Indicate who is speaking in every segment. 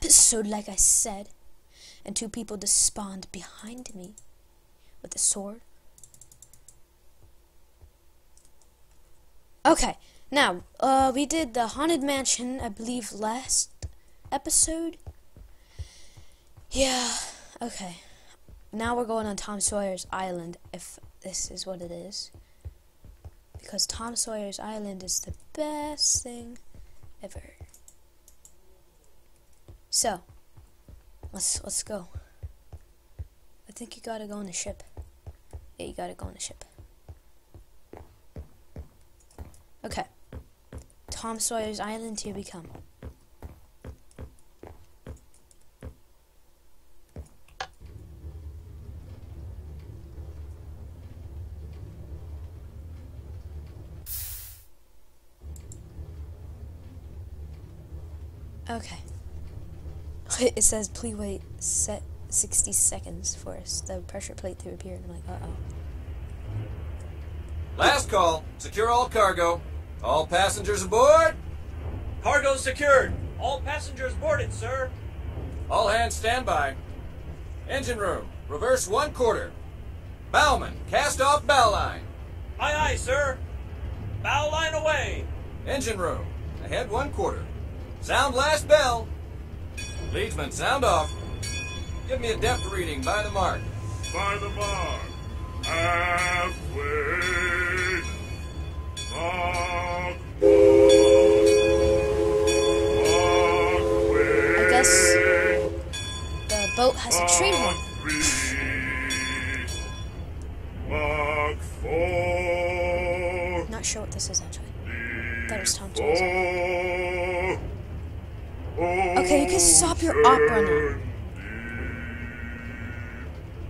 Speaker 1: episode, like I said. And 2 people just spawned behind me with a sword. Okay, now, we did the Haunted Mansion, I believe, last episode. Yeah, okay. Now we're going on Tom Sawyer's Island, if this is what it is. Because Tom Sawyer's Island is the best thing ever. So, let's go. I think you gotta go on the ship. Yeah, you gotta go on the ship. Okay. Tom Sawyer's Island, here we come. Okay. It says, please wait 60 seconds for the pressure plate to appear. And I'm like, uh-oh.
Speaker 2: Last call. Secure all cargo. All passengers aboard.
Speaker 3: Cargo secured. All passengers boarded, sir.
Speaker 2: All hands stand by. Engine room. Reverse 1/4. Bowman, cast off bow line.
Speaker 3: Aye, aye, sir. Bow line away.
Speaker 2: Engine room. Ahead 1/4. Sound last bell. Leadsman, sound off. Give me a depth reading by the mark.
Speaker 4: By the mark. Halfway. Mark.
Speaker 1: I guess the boat has a train horn.
Speaker 4: Mark 4.
Speaker 1: Not sure what this is actually. That was Tom Sawyer's Island. Okay, you can stop your opera now.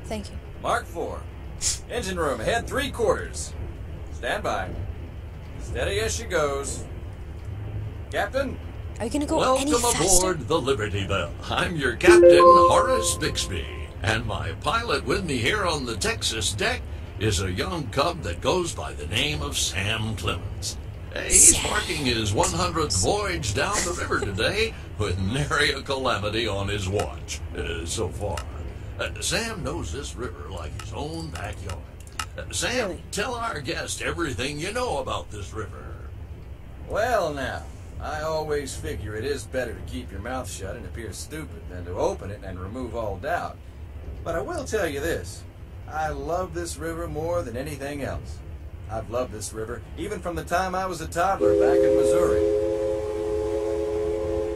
Speaker 1: Thank you.
Speaker 2: Mark 4. Engine room, ahead 3/4. Stand by. Steady as she goes. Captain?
Speaker 1: Are you gonna go any
Speaker 5: Welcome
Speaker 1: faster?
Speaker 5: aboard the Liberty Bell. I'm your captain, Horace Bixby, and my pilot with me here on the Texas deck is a young cub that goes by the name of Sam Clemens. He's marking his 100th voyage down the river today with nary a calamity on his watch so far. Sam knows this river like his own backyard. Sam,
Speaker 1: Really?
Speaker 5: tell our guest everything you know about this river.
Speaker 2: Well now, I always figure it is better to keep your mouth shut and appear stupid than to open it and remove all doubt. But I will tell you this, I love this river more than anything else. I've loved this river even from the time I was a toddler back in Missouri.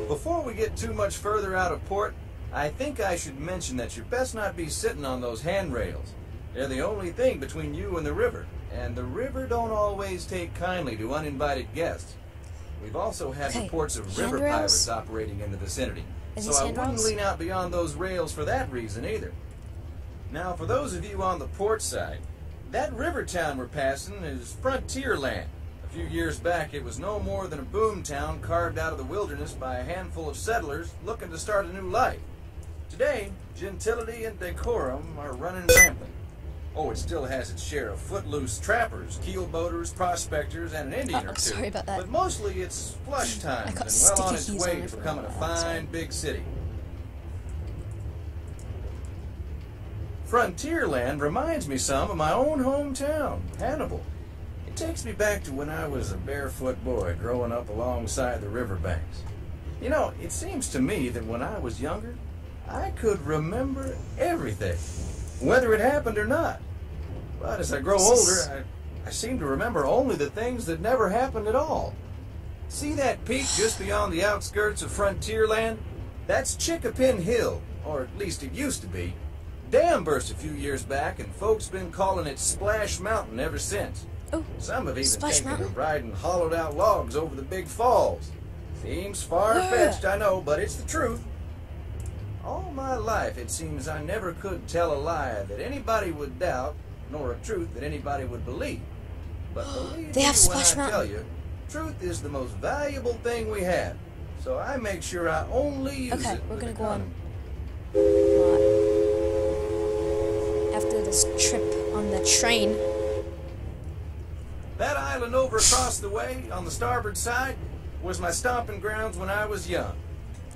Speaker 2: Before we get too much further out of port, I think I should mention that you best not be sitting on those handrails. They're the only thing between you and the river, and the river don't always take kindly to uninvited guests. We've also had reports of river pirates operating in the vicinity, so I wouldn't lean out beyond those rails for that reason either. Now, for those of you on the port side, that river town we're passing is frontier land. A few years back, it was no more than a boom town carved out of the wilderness by a handful of settlers looking to start a new life. Today, gentility and decorum are running rampant. Oh, it still has its share of footloose trappers, keelboaters, prospectors, and an Indian or two.
Speaker 1: Sorry about that.
Speaker 2: But mostly it's flush times and well on its way to becoming a fine big city. Frontierland reminds me some of my own hometown, Hannibal. It takes me back to when I was a barefoot boy growing up alongside the riverbanks. You know, it seems to me that when I was younger, I could remember everything, whether it happened or not. But as I grow older, I seem to remember only the things that never happened at all. See that peak just beyond the outskirts of Frontierland? That's Chickapin Hill, or at least it used to be. Dam burst a few years back, and folks been calling it Splash Mountain ever since.
Speaker 1: Oh,
Speaker 2: some have even
Speaker 1: Splash
Speaker 2: taken
Speaker 1: Mountain?
Speaker 2: to riding hollowed-out logs over the big falls. Seems far-fetched, I know, but it's the truth. All my life, it seems I never could tell a lie that anybody would doubt, nor a truth that anybody would believe. But believe
Speaker 1: They
Speaker 2: me
Speaker 1: have
Speaker 2: when I
Speaker 1: Splash
Speaker 2: tell you, truth is the most valuable thing we have. So I make sure I only use
Speaker 1: Okay,
Speaker 2: it
Speaker 1: we're
Speaker 2: with
Speaker 1: gonna go on.
Speaker 2: economy.
Speaker 1: After this trip on the train.
Speaker 2: That island over across the way, on the starboard side, was my stomping grounds when I was young.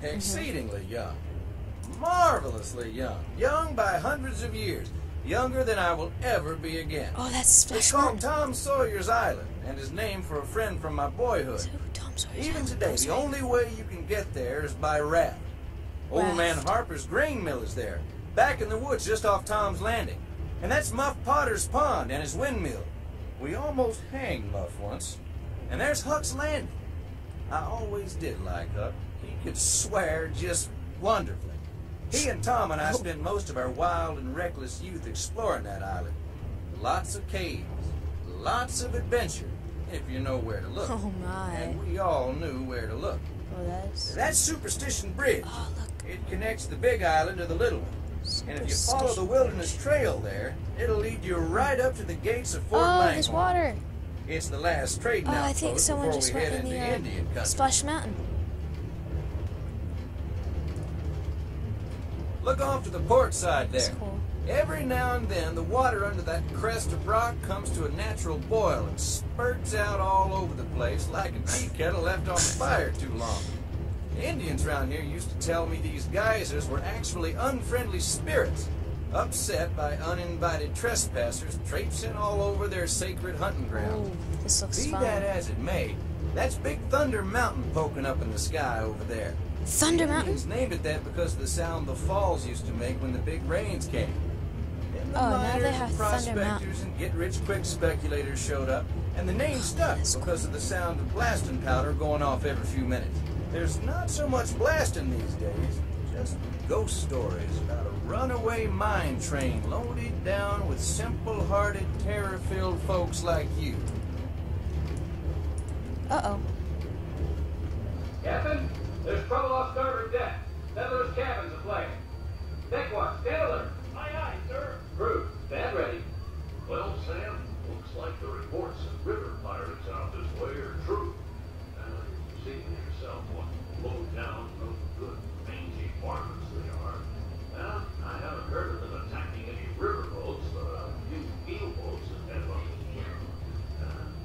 Speaker 2: Exceedingly young. Marvelously young. Young by hundreds of years. Younger than I will ever be again.
Speaker 1: Oh, that's
Speaker 2: It's
Speaker 1: Splash
Speaker 2: called
Speaker 1: Mountain.
Speaker 2: Tom Sawyer's Island, and is named for a friend from my boyhood.
Speaker 1: So, Tom Sawyer's
Speaker 2: Even
Speaker 1: Island.
Speaker 2: today, the only way you can get there is by raft. Old man
Speaker 1: Raft.
Speaker 2: Harper's grain mill is there, back in the woods just off Tom's Landing. And that's Muff Potter's pond and his windmill. We almost hanged Muff once. And there's Huck's Landing. I always did like Huck. He could swear just wonderfully. He and Tom and I spent most of our wild and reckless youth exploring that island. Lots of caves, lots of adventure, if you know where to look.
Speaker 1: Oh my.
Speaker 2: And we all knew where to look.
Speaker 1: Oh, that's.
Speaker 2: That's Superstition Bridge.
Speaker 1: Oh, look.
Speaker 2: It connects the big island to the little one. And if you follow the wilderness trail there, it'll lead you right up to the gates of Fort
Speaker 1: Oh,
Speaker 2: Langhorne.
Speaker 1: there's water.
Speaker 2: It's the last trading
Speaker 1: Oh, I
Speaker 2: outpost
Speaker 1: think someone
Speaker 2: before
Speaker 1: just
Speaker 2: we
Speaker 1: went
Speaker 2: head
Speaker 1: in
Speaker 2: into
Speaker 1: the
Speaker 2: Indian country.
Speaker 1: Splash Mountain.
Speaker 2: Look off to the port side
Speaker 1: That's
Speaker 2: there.
Speaker 1: cool.
Speaker 2: Every now and then, the water under that crest of rock comes to a natural boil and spurts out all over the place like a tea kettle left on the fire too long. The Indians around here used to tell me these geysers were actually unfriendly spirits, upset by uninvited trespassers traipsing all over their sacred hunting grounds.
Speaker 1: Oh, this looks
Speaker 2: Be
Speaker 1: fun.
Speaker 2: that as it may, that's Big Thunder Mountain poking up in the sky over there.
Speaker 1: Thunder
Speaker 2: The
Speaker 1: Mountain?
Speaker 2: Indians named it that because of the sound the falls used to make when the big rains came. Then the
Speaker 1: Oh, now
Speaker 2: miners
Speaker 1: they have
Speaker 2: and
Speaker 1: Thunder Mountain.
Speaker 2: prospectors and get-rich-quick speculators showed up, and the name stuck
Speaker 1: that's
Speaker 2: because of the sound of blasting powder going off every few minutes. There's not so much blasting these days, just ghost stories about a runaway mine train loaded down with simple-hearted, terror-filled folks like you.
Speaker 1: Uh-oh.
Speaker 6: Captain, there's trouble off starboard deck. Settlers' cabins aflame. Deck watch, stand alert.
Speaker 3: Aye, aye, sir.
Speaker 6: Crew, stand ready.
Speaker 4: Well, Sam, looks like the reports of river pirates out this way are true. You've seen yourself what low down, no good, mangy varmints they are. Well, I haven't heard of them attacking any river boats, but a few keel boats have had one.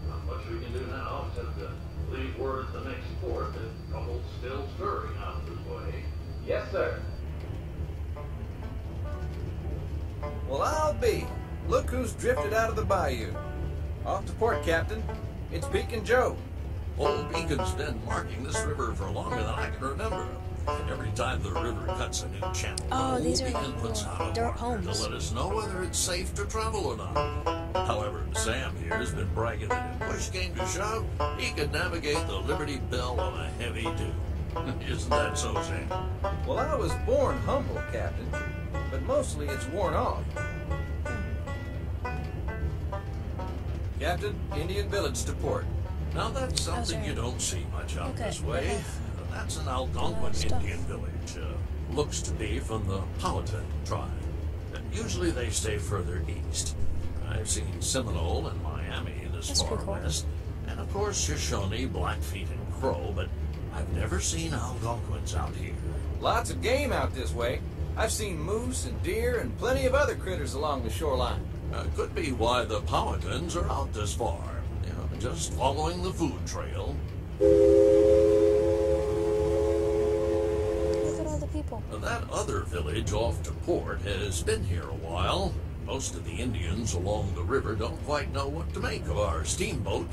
Speaker 4: Not much we can do now except to leave word at the next port that trouble's still stirring out this way.
Speaker 6: Yes, sir.
Speaker 2: Well, I'll be. Look who's drifted out of the bayou. Off to port, Captain. It's Beacon Joe.
Speaker 5: Old Beacon's been marking this river for longer than I can remember. Every time the river cuts a new channel,
Speaker 1: Oh,
Speaker 5: Old
Speaker 1: these are
Speaker 5: Beacon puts
Speaker 1: little
Speaker 5: out a
Speaker 1: dirt
Speaker 5: marker to
Speaker 1: homes.
Speaker 5: let us know whether it's safe to travel or not. However, Sam here has been bragging that if push came to shove, he could navigate the Liberty Bell on a heavy dew. Isn't that so, Sam?
Speaker 2: Well, I was born humble, Captain, but mostly it's worn off. Captain, Indian Village to port.
Speaker 5: Now that's something
Speaker 1: sorry.
Speaker 5: you don't see much out
Speaker 1: Okay,
Speaker 5: this way.
Speaker 1: okay.
Speaker 5: That's an Algonquin
Speaker 1: Stuff.
Speaker 5: Indian village. Looks to be from the Powhatan tribe. Usually they stay further east. I've seen Seminole and Miami this
Speaker 1: That's
Speaker 5: far
Speaker 1: pretty cool.
Speaker 5: west, and of course Shoshone, Blackfeet, and Crow, but I've never seen Algonquins out here.
Speaker 2: Lots of game out this way. I've seen moose and deer and plenty of other critters along the shoreline.
Speaker 5: Could be why the Powhatans are out this far. You know, just following the food trail.
Speaker 1: Look at all the people.
Speaker 5: That other village off to port has been here a while. Most of the Indians along the river don't quite know what to make of our steamboat.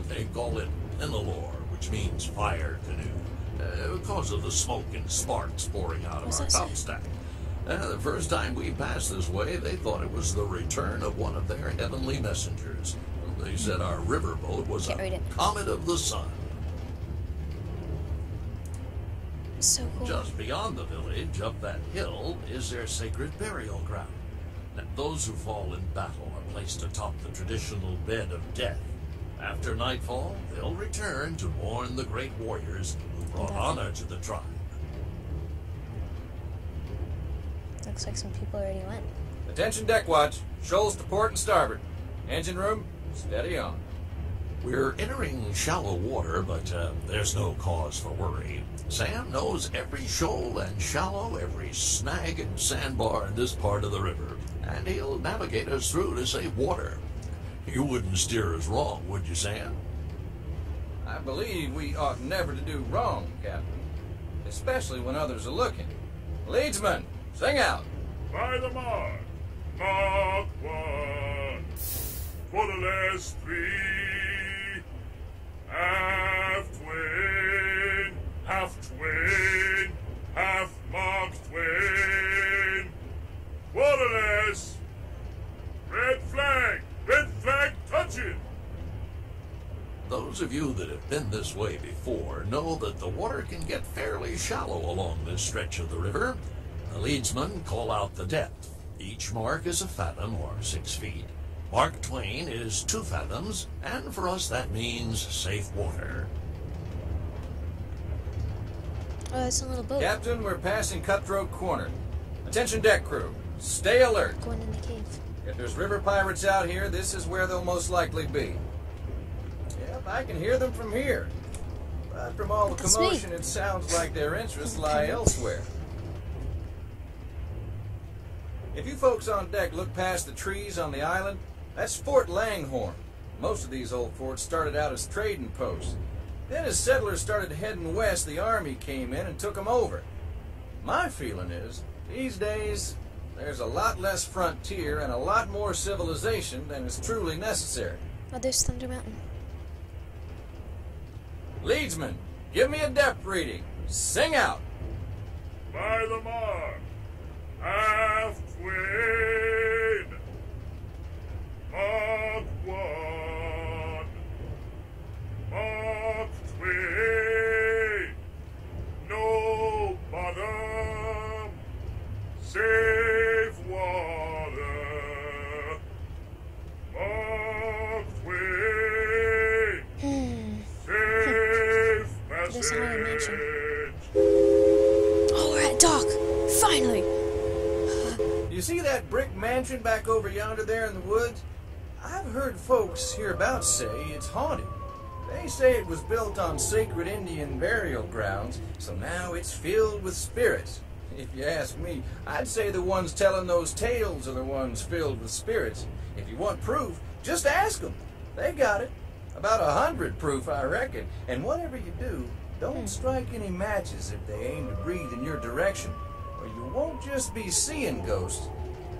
Speaker 5: They call it Penelore, which means fire canoe, because of the smoke and sparks pouring out of
Speaker 1: What's
Speaker 5: our
Speaker 1: that say?
Speaker 5: topstack. The first time we passed this way, they thought it was the return of one of their heavenly messengers. They said our riverboat was
Speaker 1: Can't read
Speaker 5: a
Speaker 1: it.
Speaker 5: comet of the sun.
Speaker 1: So cool.
Speaker 5: Just beyond the village, up that hill, is their sacred burial ground. And those who fall in battle are placed atop the traditional bed of death. After nightfall, they'll return to mourn the great warriors who brought honor to the tribe.
Speaker 1: Looks like some people already went.
Speaker 2: Attention deck watch. Shoals to port and starboard. Engine room, steady on.
Speaker 5: We're entering shallow water, but there's no cause for worry. Sam knows every shoal and shallow, every snag and sandbar in this part of the river, and he'll navigate us through to save water. You wouldn't steer us wrong, would you, Sam?
Speaker 2: I believe we ought never to do wrong, Captain. especially when others are looking. Leadsman, sing out.
Speaker 4: By the mark, Mark 1, quarterless 3, half twain, half mark twain, quarterless, red flag touching.
Speaker 5: Those of you that have been this way before know that the water can get fairly shallow along this stretch of the river. The leadsmen call out the depth. Each mark is a fathom, or 6 feet. Mark Twain is 2 fathoms, and for us that means safe water.
Speaker 1: Oh, it's a little boat.
Speaker 2: Captain, we're passing Cutthroat Corner. Attention deck crew, stay alert.
Speaker 1: Going in the cave.
Speaker 2: If there's river pirates out here, this is where they'll most likely be. Yep, I can hear them from here. But from all the
Speaker 1: That's me.
Speaker 2: commotion, it sounds like their interests lie elsewhere. If you folks on deck look past the trees on the island, that's Fort Langhorne. Most of these old forts started out as trading posts. Then as settlers started heading west, the army came in and took them over. My feeling is, these days, there's a lot less frontier and a lot more civilization than is truly necessary.
Speaker 1: Oh, there's Thunder Mountain.
Speaker 2: Leadsman, give me a depth reading. Sing out.
Speaker 4: By the mark, half twain, mark 1, mark twain, no bottom, safe water, mark twain, safe
Speaker 1: There's a haunted mansion.
Speaker 4: passage.
Speaker 1: Oh, we're at dock. Finally.
Speaker 2: You see that brick mansion back over yonder there in the woods? I've heard folks hereabouts say it's haunted. They say it was built on sacred Indian burial grounds, so now it's filled with spirits. If you ask me, I'd say the ones telling those tales are the ones filled with spirits. If you want proof, just ask them. They got it. About 100 proof, I reckon. And whatever you do, don't strike any matches if they aim to breathe in your direction, or you won't just be seeing ghosts,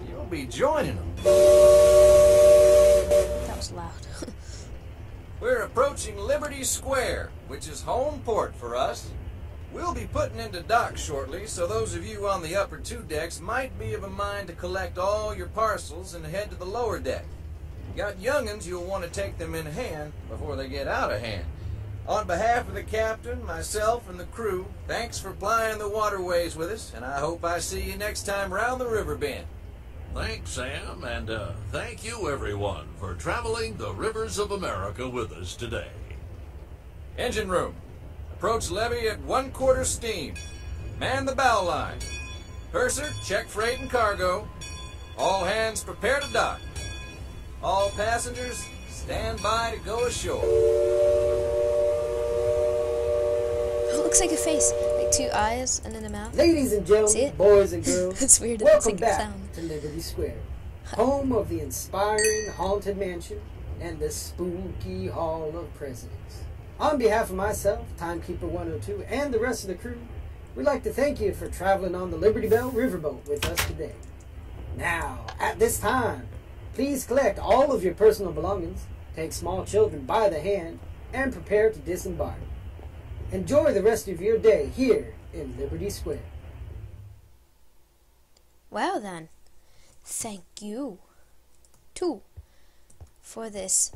Speaker 2: you'll be joining them.
Speaker 1: That was loud.
Speaker 2: We're approaching Liberty Square, which is home port for us. We'll be putting into dock shortly, so those of you on the upper 2 decks might be of a mind to collect all your parcels and head to the lower deck. You got young'uns, you'll want to take them in hand before they get out of hand. On behalf of the captain, myself, and the crew, thanks for plying the waterways with us, and I hope I see you next time round the river bend.
Speaker 5: Thanks, Sam, and thank you, everyone, for traveling the rivers of America with us today.
Speaker 2: Engine room. Approach levee at 1/4 steam. Man the bow line. Purser, check freight and cargo. All hands prepare to dock. All passengers, stand by to go ashore.
Speaker 1: It looks like a face. Like 2 eyes and then a mouth.
Speaker 7: Ladies and
Speaker 1: See
Speaker 7: gentlemen,
Speaker 1: it?
Speaker 7: boys and girls,
Speaker 1: It's weird. It looks
Speaker 7: welcome
Speaker 1: like a
Speaker 7: back
Speaker 1: sound.
Speaker 7: to Liberty Square, home of the inspiring Haunted Mansion and the spooky Hall of Presidents. On behalf of myself, Timekeeper 102, and the rest of the crew, we'd like to thank you for traveling on the Liberty Bell Riverboat with us today. Now, at this time, please collect all of your personal belongings, take small children by the hand, and prepare to disembark. Enjoy the rest of your day here in Liberty Square.
Speaker 1: Well then, thank you, too, for this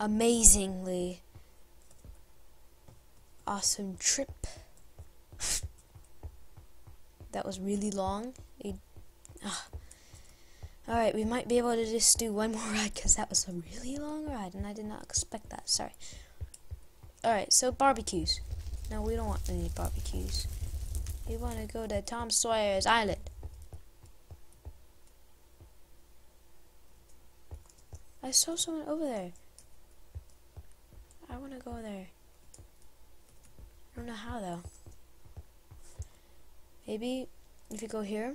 Speaker 1: amazingly awesome trip. That was really long. Alright, we might be able to just do one more ride because that was a really long ride and I did not expect that. Sorry. Alright, so barbecues. No, we don't want any barbecues. We want to go to Tom Sawyer's Island. I saw someone over there. I want to go there. I don't know how though. Maybe if you go here.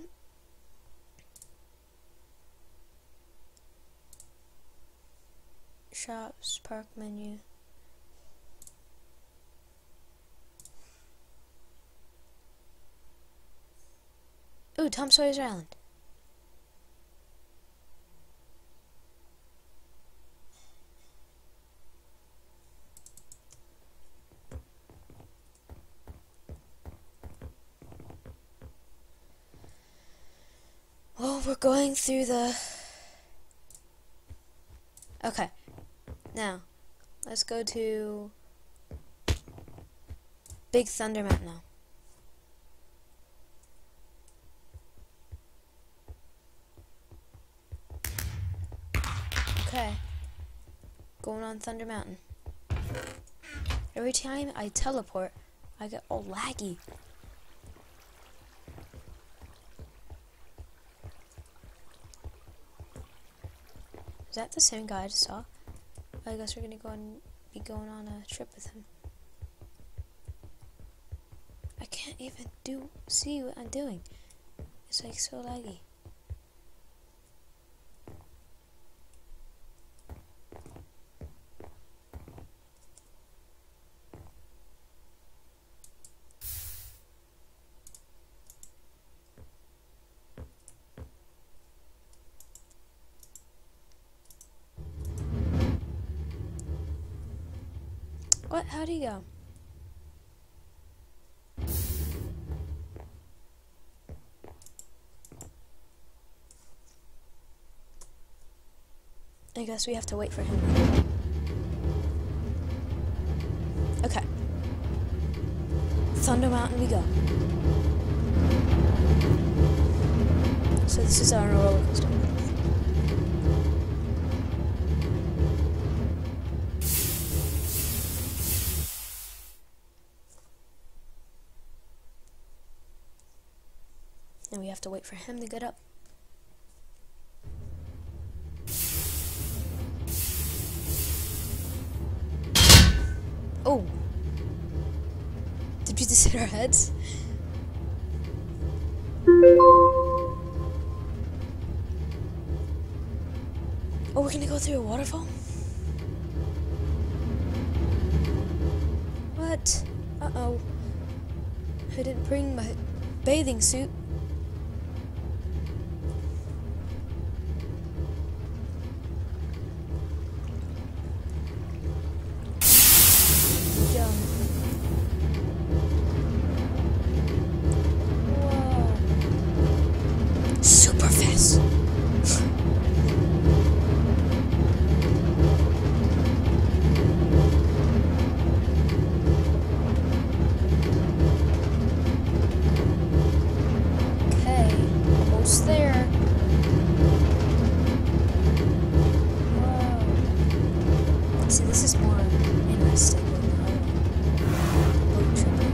Speaker 1: Shops, park menu. Ooh, Tom Sawyer's Island. Well, we're going through the... Okay. Now, let's go to Big Thunder Mountain now. Okay. Going on Thunder Mountain. Every time I teleport, I get all laggy. Is that the same guy I just saw? I guess we're gonna be going on a trip with him. I can't even see what I'm doing. It's like so laggy. What? How'd he go? I guess we have to wait for him. Okay. Thunder Mountain we go. So this is our roller coaster. And we have to wait for him to get up. Oh! Did we just hit our heads? Oh, we're gonna go through a waterfall? What? Uh-oh. I didn't bring my bathing suit. Super fast. Okay, almost there. Whoa. See, this is more interesting than the other boat tripping.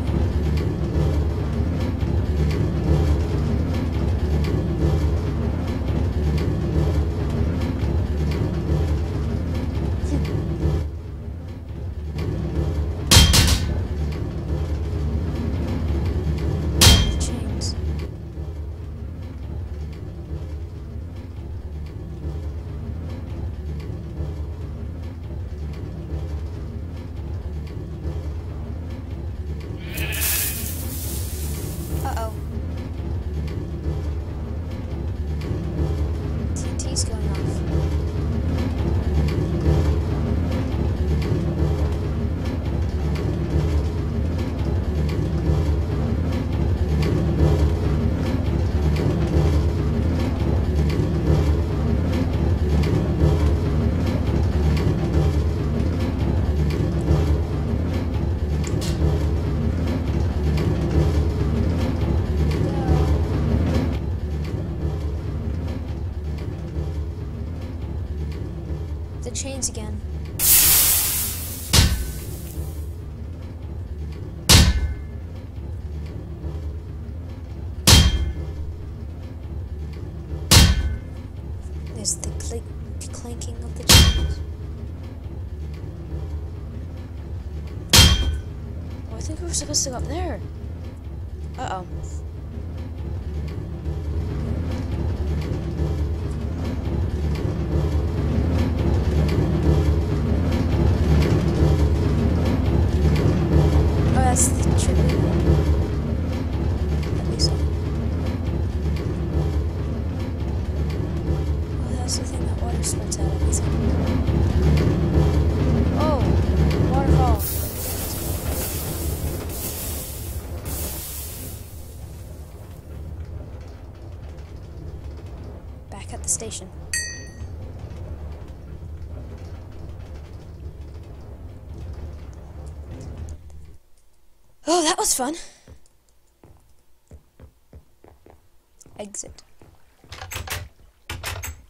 Speaker 1: Uh-oh. TNT's going off. The chains again. There's the clanking of the chains. Oh, I think we were supposed to go up there. Uh-oh. That's the trick. That makes sense. splits out of easy. Oh, waterfall. Back at the station. Oh, that was fun. Exit.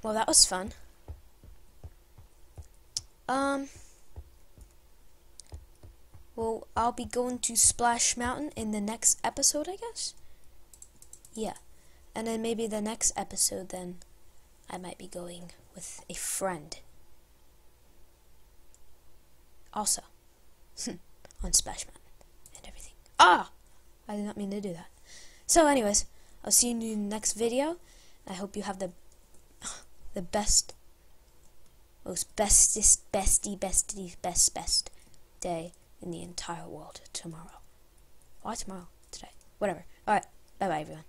Speaker 1: Well, that was fun. Well, I'll be going to Splash Mountain in the next episode, I guess? Yeah. And then maybe the next episode, then, I might be going with a friend. Also, on Splash Mountain and everything. Ah! I did not mean to do that. So, anyways, I'll see you in the next video. I hope you have the best, most bestest, best day in the entire world tomorrow. Why tomorrow? Today. Whatever. Alright. Bye-bye, everyone.